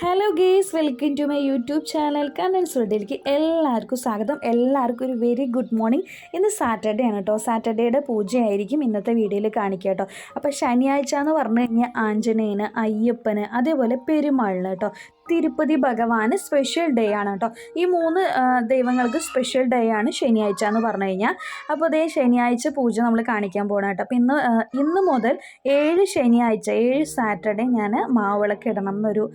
Hello guys, welcome to my YouTube channel Kannan's വേൾഡിലേക്ക് എല്ലാവർക്കും സ്വാഗതം. എല്ലാവർക്കും ഒരു വെരി ഗുഡ് മോർണിംഗ്. ഇന്ന് സാറ്റർഡേ ആണ് കേട്ടോ. സാറ്റർഡേയുടെ പൂജയായിരിക്കും ഇന്നത്തെ വീഡിയോയിൽ കാണിക്കുക കേട്ടോ. അപ്പോൾ ശനിയാഴ്ച എന്ന് പറഞ്ഞു കഴിഞ്ഞാൽ ആഞ്ജനേയന്, അയ്യപ്പന്, അതേപോലെ പെരുമാളിന് കേട്ടോ, തിരുപ്പതി ഭഗവാന് സ്പെഷ്യൽ ഡേ ആണ് കേട്ടോ. ഈ മൂന്ന് ദൈവങ്ങൾക്ക് സ്പെഷ്യൽ ഡേ ആണ് ശനിയാഴ്ച എന്ന് പറഞ്ഞു കഴിഞ്ഞാൽ. അപ്പോൾ അതേ ശനിയാഴ്ച പൂജ നമ്മൾ കാണിക്കാൻ പോകണം കേട്ടോ. അപ്പോൾ ഇന്ന് മുതൽ 7 ശനിയാഴ്ച 7 സാറ്റർഡേ ഞാൻ മാവിളക്ക് ഇടണം എന്നൊരു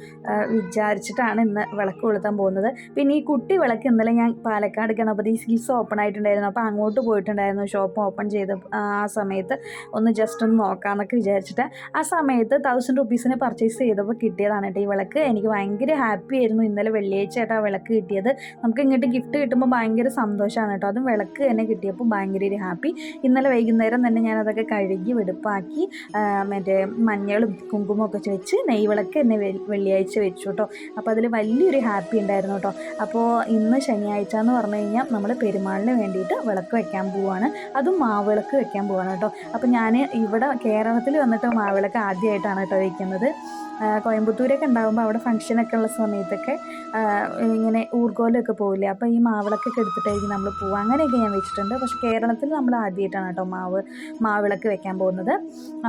വിചാരിച്ചിട്ടാണ് ഇന്ന് വിളക്ക് കൊളുത്താൻ പോകുന്നത്. പിന്നെ ഈ കുട്ടി വിളക്ക് ഇന്നലെ ഞാൻ പാലക്കാട് ഗണപതി സിൽക്സ് ഓപ്പൺ ആയിട്ടുണ്ടായിരുന്നു. അപ്പോൾ അങ്ങോട്ട് പോയിട്ടുണ്ടായിരുന്നു. ഷോപ്പ് ഓപ്പൺ ചെയ്ത് ആ സമയത്ത് ഒന്ന് ജസ്റ്റ് ഒന്ന് നോക്കാമെന്നൊക്കെ വിചാരിച്ചിട്ട് ആ സമയത്ത് 1000 റുപ്പീസിന് പർച്ചേസ് ചെയ്തപ്പോൾ കിട്ടിയതാണ് കേട്ടോ ഈ വിളക്ക്. എനിക്ക് ഭയങ്കര ഹാപ്പി ആയിരുന്നു. ഇന്നലെ വെള്ളിയാഴ്ചയായിട്ട് ആ വിളക്ക് കിട്ടിയത്. നമുക്ക് ഇങ്ങോട്ട് ഗിഫ്റ്റ് കിട്ടുമ്പോൾ ഭയങ്കര സന്തോഷമാണ് കേട്ടോ. അതും വിളക്ക് തന്നെ കിട്ടിയപ്പോൾ ഭയങ്കര ഒരു ഹാപ്പി. ഇന്നലെ വൈകുന്നേരം തന്നെ ഞാനതൊക്കെ കഴുകി വെടുപ്പാക്കി മറ്റേ മഞ്ഞളും കുങ്കുമൊക്കെ വെച്ച് നെയ്വിളക്ക് എന്നെ വെള്ളിയാഴ്ച വെച്ചു കേട്ടോ. അപ്പോൾ അതിൽ വലിയൊരു ഹാപ്പി ഉണ്ടായിരുന്നു കേട്ടോ. അപ്പോൾ ഇന്ന് ശനിയാഴ്ച എന്ന് പറഞ്ഞു കഴിഞ്ഞാൽ നമ്മൾ പെരുമാളിന് വേണ്ടിയിട്ട് വിളക്ക് വെക്കാൻ പോവുകയാണ്. അതും മാവിളക്ക് വെക്കാൻ പോവുകയാണ് കേട്ടോ. അപ്പോൾ ഞാൻ ഇവിടെ കേരളത്തിൽ വന്നിട്ട് മാവിളക്ക് ആദ്യമായിട്ടാണ് കേട്ടോ വയ്ക്കുന്നത്. കോയമ്പത്തൂരൊക്കെ ഉണ്ടാകുമ്പോൾ അവിടെ ഫംഗ്ഷനൊക്കെ ഉള്ള സമയത്തൊക്കെ ഇങ്ങനെ ഊർക്കോലൊക്കെ പോവില്ലേ, അപ്പോൾ ഈ മാവിളക്കൊക്കെ എടുത്തിട്ടായിരിക്കും നമ്മൾ പോവുക. അങ്ങനെയൊക്കെ ഞാൻ വെച്ചിട്ടുണ്ട്. പക്ഷേ കേരളത്തിൽ നമ്മൾ ആദ്യമായിട്ടാണ് കേട്ടോ മാവിളക്ക് വെക്കാൻ പോകുന്നത്.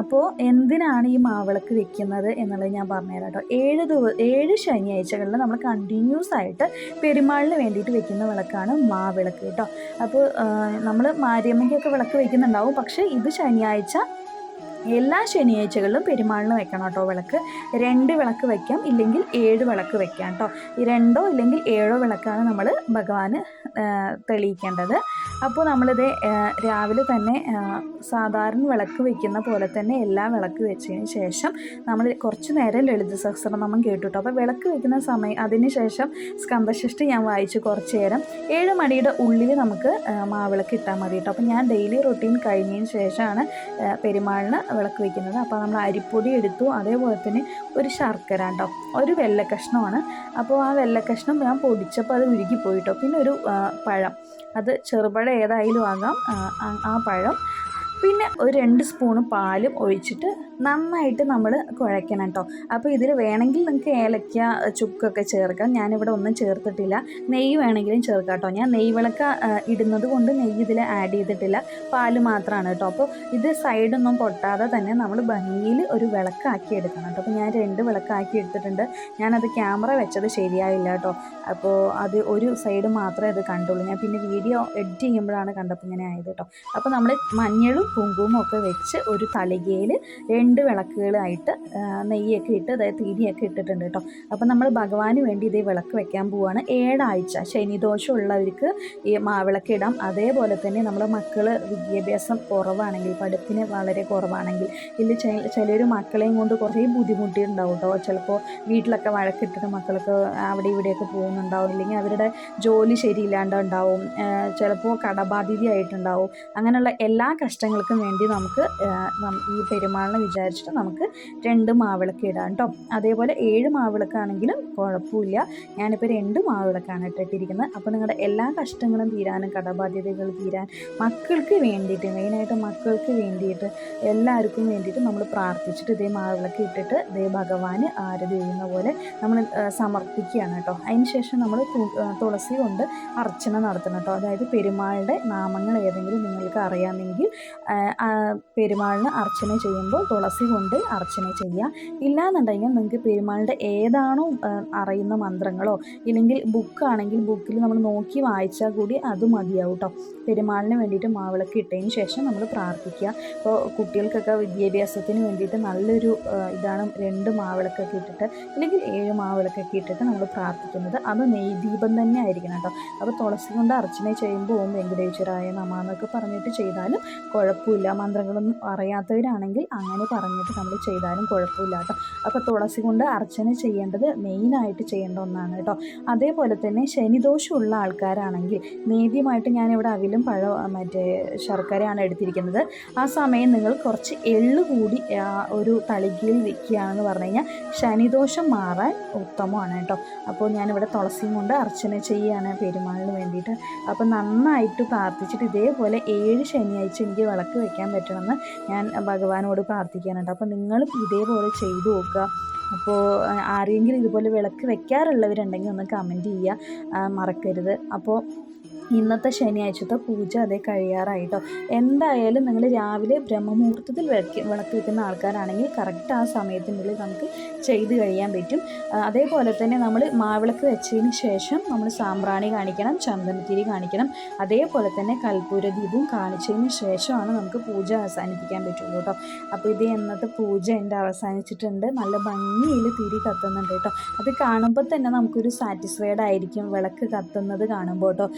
അപ്പോൾ എന്തിനാണ് ഈ മാവിളക്ക് വെക്കുന്നത് എന്നുള്ളത് ഞാൻ പറഞ്ഞുതരാം കേട്ടോ. 7 ശനിയാഴ്ചകളിൽ നമ്മൾ കണ്ടിന്യൂസ് ആയിട്ട് പെരുമാളിന് വേണ്ടിയിട്ട് വെക്കുന്ന വിളക്കാണ് മാവിളക്ക് കേട്ടോ. അപ്പോൾ നമ്മൾ മാരിയമ്മയ്ക്കൊക്കെ വിളക്ക് വെക്കുന്നുണ്ടാവും. പക്ഷേ ഇത് ശനിയാഴ്ച എല്ലാ ശനിയാഴ്ചകളിലും പെരുമാളിന് വെക്കണം കേട്ടോ വിളക്ക്. 2 വിളക്ക് വയ്ക്കാം, ഇല്ലെങ്കിൽ 7 വിളക്ക് വെക്കാം കേട്ടോ. ഈ 2 ഇല്ലെങ്കിൽ 7 വിളക്കാണ് നമ്മൾ ഭഗവാന് തെളിയിക്കേണ്ടത്. അപ്പോൾ നമ്മളിത് രാവിലെ തന്നെ സാധാരണ വിളക്ക് വയ്ക്കുന്ന പോലെ തന്നെ എല്ലാ വിളക്ക് വെച്ചതിന് ശേഷം നമ്മൾ കുറച്ച് നേരം ലളിത സഹസ്രനാമം കേട്ടു കേട്ടോ. അപ്പോൾ വിളക്ക് വയ്ക്കുന്ന സമയം അതിന് ശേഷം സ്കന്ദഷ്ടി ഞാൻ വായിച്ചു കുറച്ച് നേരം. 7 മണിയുടെ ഉള്ളിൽ നമുക്ക് മാവിളക്ക് ഇട്ടാൽ മതി കേട്ടോ. അപ്പോൾ ഞാൻ ഡെയിലി റൊട്ടീൻ കഴിഞ്ഞതിന് ശേഷമാണ് പെരുമാളിന് വിളക്ക് വയ്ക്കുന്നത്. അപ്പോൾ നമ്മൾ അരിപ്പൊടി എടുത്തു, അതേപോലെ തന്നെ ഒരു ശർക്കര കേട്ടോ, ഒരു വെള്ളക്കഷ്ണമാണ്. അപ്പോൾ ആ വെള്ളക്കഷ്ണം ഞാൻ പൊടിച്ചപ്പോൾ അത് ഉരുകിപ്പോയിട്ടോ. പിന്നെ ഒരു പഴം, അത് ചെറുപഴം ഏതായാലും ആകാം, ആ പഴം, പിന്നെ ഒരു 2 സ്പൂണ് പാലും ഒഴിച്ചിട്ട് നന്നായിട്ട് നമ്മൾ കുഴയ്ക്കണം കേട്ടോ. അപ്പോൾ ഇതിൽ വേണമെങ്കിൽ നിങ്ങൾക്ക് ഏലക്ക ചുക്കൊക്കെ ചേർക്കാം. ഞാനിവിടെ ഒന്നും ചേർത്തിട്ടില്ല. നെയ്യ് വേണമെങ്കിലും ചേർക്കാം കേട്ടോ. ഞാൻ നെയ്യ് വിളക്ക ഇടുന്നത് കൊണ്ട് നെയ്യ് ഇതിൽ ആഡ് ചെയ്തിട്ടില്ല, പാല് മാത്രമാണ് കേട്ടോ. അപ്പോൾ ഇത് സൈഡൊന്നും പൊട്ടാതെ തന്നെ നമ്മൾ ഭംഗിയിൽ ഒരു വിളക്കാക്കി എടുക്കണം കേട്ടോ. അപ്പോൾ ഞാൻ 2 വിളക്കാക്കി എടുത്തിട്ടുണ്ട്. ഞാനത് ക്യാമറ വെച്ചത് ശരിയായില്ല കേട്ടോ. അപ്പോൾ അത് ഒരു സൈഡ് മാത്രമേ അത് കണ്ടുള്ളൂ. ഞാൻ പിന്നെ വീഡിയോ എഡിറ്റ് ചെയ്യുമ്പോഴാണ് കണ്ടപ്പോൾ ഇങ്ങനെ ആയത് കേട്ടോ. അപ്പോൾ നമ്മൾ മഞ്ഞളും കുങ്കുമവും ഒക്കെ വെച്ച് ഒരു തളികയിൽ 2 വിളക്കുകളായിട്ട് നെയ്യൊക്കെ ഇട്ട്, അതായത് തിരിയൊക്കെ ഇട്ടിട്ടുണ്ട് കേട്ടോ. അപ്പോൾ നമ്മൾ ഭഗവാന് വേണ്ടി ഇതേ വിളക്ക് വെക്കാൻ പോവുകയാണ്. 7 ആഴ്ച ശനിദോഷമുള്ളവർക്ക് ഈ മാവിളക്ക് ഇടാം. അതേപോലെ തന്നെ നമ്മുടെ മക്കൾ വിദ്യാഭ്യാസം കുറവാണെങ്കിൽ, പഠിപ്പിന് വളരെ കുറവാണെങ്കിൽ, ഇല്ല ചിലർ മക്കളെയും കൊണ്ട് കുറേ ബുദ്ധിമുട്ടിയിട്ടുണ്ടാവും കേട്ടോ. ചിലപ്പോൾ വീട്ടിലൊക്കെ വഴക്കിട്ടിട്ട് മക്കളൊക്കെ അവിടെ ഇവിടെയൊക്കെ പോകുന്നുണ്ടാവും, ഇല്ലെങ്കിൽ അവരുടെ ജോലി ശരിയില്ലാണ്ടുണ്ടാവും, ചിലപ്പോൾ കടബാധ്യതയായിട്ടുണ്ടാവും. അങ്ങനെയുള്ള എല്ലാ കഷ്ടങ്ങൾക്കും വേണ്ടി നമുക്ക് ഈ പെരുമാളിനെ വിചാരിച്ചിട്ട് നമുക്ക് 2 മാവിളക്ക് ഇടാം കേട്ടോ. അതേപോലെ 7 മാവിളക്കാണെങ്കിലും കുഴപ്പമില്ല. ഞാനിപ്പോൾ 2 മാവിളക്കാണ് ഇട്ടിരിക്കുന്നത്. അപ്പോൾ നിങ്ങളുടെ എല്ലാ കഷ്ടങ്ങളും തീരാനും കടബാധ്യതകൾ തീരാൻ, മക്കൾക്ക് വേണ്ടിയിട്ട്, മെയിനായിട്ട് മക്കൾക്ക് വേണ്ടിയിട്ട്, എല്ലാവർക്കും വേണ്ടിയിട്ട് നമ്മൾ പ്രാർത്ഥിച്ചിട്ട് ഇതേ മാവിളക്ക് ഇട്ടിട്ട് ഇതേ ഭഗവാന് ആരതി ചെയ്യുന്ന പോലെ നമ്മൾ സമർപ്പിക്കുകയാണ് കേട്ടോ. അതിന് ശേഷം നമ്മൾ തുളസി കൊണ്ട് അർച്ചന നടത്തണം കേട്ടോ. അതായത് പെരുമാളുടെ നാമങ്ങൾ ഏതെങ്കിലും നിങ്ങൾക്ക് അറിയാമെങ്കിൽ പെരുമാളിന് അർച്ചന ചെയ്യുമ്പോൾ തുളസി കൊണ്ട് അർച്ചന ചെയ്യുക. ഇല്ലാന്നുണ്ടെങ്കിൽ നിങ്ങൾക്ക് പെരുമാളുടെ ഏതാണോ അറിയുന്ന മന്ത്രങ്ങളോ, ഇല്ലെങ്കിൽ ബുക്കാണെങ്കിൽ ബുക്കിൽ നമ്മൾ നോക്കി വായിച്ചാൽ കൂടി അത് മതിയാവും കേട്ടോ. പെരുമാളിന് വേണ്ടിയിട്ട് മാവിളക്ക് ഇട്ടതിന് ശേഷം നമ്മൾ പ്രാർത്ഥിക്കുക. ഇപ്പോൾ കുട്ടികൾക്കൊക്കെ വിദ്യാഭ്യാസത്തിന് വേണ്ടിയിട്ട് നല്ലൊരു ഇതാണ് 2 മാവിളക്കൊക്കെ ഇട്ടിട്ട്, അല്ലെങ്കിൽ 7 മാവിളക്കൊക്കെ ഇട്ടിട്ട് നമ്മൾ പ്രാർത്ഥിക്കുന്നത്. അത് നെയ്ദീപം തന്നെ ആയിരിക്കണം കേട്ടോ. അപ്പോൾ തുളസി കൊണ്ട് അർച്ചന ചെയ്യുമ്പോൾ ഓം വെങ്കടേശ്വരായ നമഃ എന്നൊക്കെ പറഞ്ഞിട്ട് ചെയ്താലും കുഴപ്പമില്ല. മന്ത്രങ്ങളൊന്നും അറിയാത്തവരാണെങ്കിൽ അങ്ങനെ പറഞ്ഞിട്ട് നമ്മൾ ചെയ്താലും കുഴപ്പമില്ല കേട്ടോ. അപ്പോൾ തുളസി കൊണ്ട് അർച്ചന ചെയ്യേണ്ടത് മെയിനായിട്ട് ചെയ്യേണ്ട ഒന്നാണ് കേട്ടോ. അതേപോലെ തന്നെ ശനിദോഷമുള്ള ആൾക്കാരാണെങ്കിൽ നേദ്യമായിട്ട് ഞാനിവിടെ അവിലും മറ്റേ ശർക്കരയാണ് എടുത്തിരിക്കുന്നത്. ആ സമയം നിങ്ങൾ കുറച്ച് എള്ള് കൂടി ഒരു തളികയിൽ വെക്കുകയാണെന്ന് പറഞ്ഞു കഴിഞ്ഞാൽ ശനിദോഷം മാറാൻ ഉത്തമമാണ് കേട്ടോ. അപ്പോൾ ഞാനിവിടെ തുളസിയും കൊണ്ട് അർച്ചന ചെയ്യുകയാണ് പെരുമാളിന് വേണ്ടിയിട്ട്. അപ്പോൾ നന്നായിട്ട് പ്രാർത്ഥിച്ചിട്ട് ഇതേപോലെ 7 ശനിയാഴ്ച എനിക്ക് വിളക്ക് വിളക്ക് വെക്കാൻ പറ്റണമെന്ന് ഞാൻ ഭഗവാനോട് പ്രാർത്ഥിക്കാനുണ്ട്. അപ്പോൾ നിങ്ങളും ഇതേപോലെ ചെയ്തു നോക്കുക. അപ്പോൾ ആരെങ്കിലും ഇതുപോലെ വിളക്ക് വെക്കാറുള്ളവരുണ്ടെങ്കിൽ ഒന്ന് കമൻറ്റ് ചെയ്യുക മറക്കരുത്. അപ്പോൾ ഇന്നത്തെ ശനിയാഴ്ചത്തെ പൂജ അതേ കഴിയാറായിട്ടോ. എന്തായാലും നിങ്ങൾ രാവിലെ ബ്രഹ്മമുഹൂർത്തത്തിൽ വിളക്ക് വെക്കുന്ന ആൾക്കാരാണെങ്കിൽ കറക്റ്റ് ആ സമയത്തിനുള്ളിൽ നമുക്ക് ചെയ്ത് കഴിയാൻ പറ്റും. അതേപോലെ തന്നെ നമ്മൾ മാവിളക്ക് വെച്ചതിന് ശേഷം നമ്മൾ സാമ്പ്രാണി കാണിക്കണം, ചന്ദനത്തിരി കാണിക്കണം. അതേപോലെ തന്നെ കൽപ്പൂര ദീപവും കാണിച്ചതിന് ശേഷമാണ് നമുക്ക് പൂജ അവസാനിപ്പിക്കാൻ പറ്റുള്ളൂ കേട്ടോ. അപ്പോൾ ഇത് ഇന്നത്തെ പൂജ എൻ്റെ അവസാനിച്ചിട്ടുണ്ട്. നല്ല ഭംഗിയിൽ തിരി കത്തുന്നുണ്ട് കേട്ടോ. അത് കാണുമ്പോൾ തന്നെ നമുക്കൊരു സാറ്റിസ്ഫൈഡ് ആയിരിക്കും വിളക്ക് കത്തുന്നത് കാണുമ്പോൾ കേട്ടോ.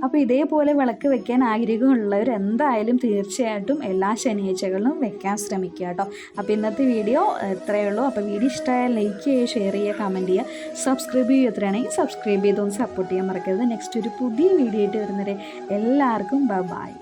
അപ്പോൾ ഇതേപോലെ വിളക്ക് വെക്കാൻ ആഗ്രഹമുള്ളവർ എന്തായാലും തീർച്ചയായിട്ടും എല്ലാ ശനിയാഴ്ചകളിലും വെക്കാൻ ശ്രമിക്കുക കേട്ടോ. അപ്പോൾ ഇന്നത്തെ വീഡിയോ ഇത്രയേ ഉള്ളൂ. അപ്പോൾ വീഡിയോ ഇഷ്ടമായാൽ ലൈക്ക് ചെയ്യുക, ഷെയർ ചെയ്യുക, കമൻറ്റ് ചെയ്യുക, സബ്സ്ക്രൈബ് ചെയ്യുക. എത്രയാണെങ്കിൽ സബ്സ്ക്രൈബ് ചെയ്തൊന്ന് സപ്പോർട്ട് ചെയ്യാൻ മറക്കരുത്. നെക്സ്റ്റ് ഒരു പുതിയ വീഡിയോ ആയിട്ട് വരുന്നവരെ എല്ലാവർക്കും ബൈ.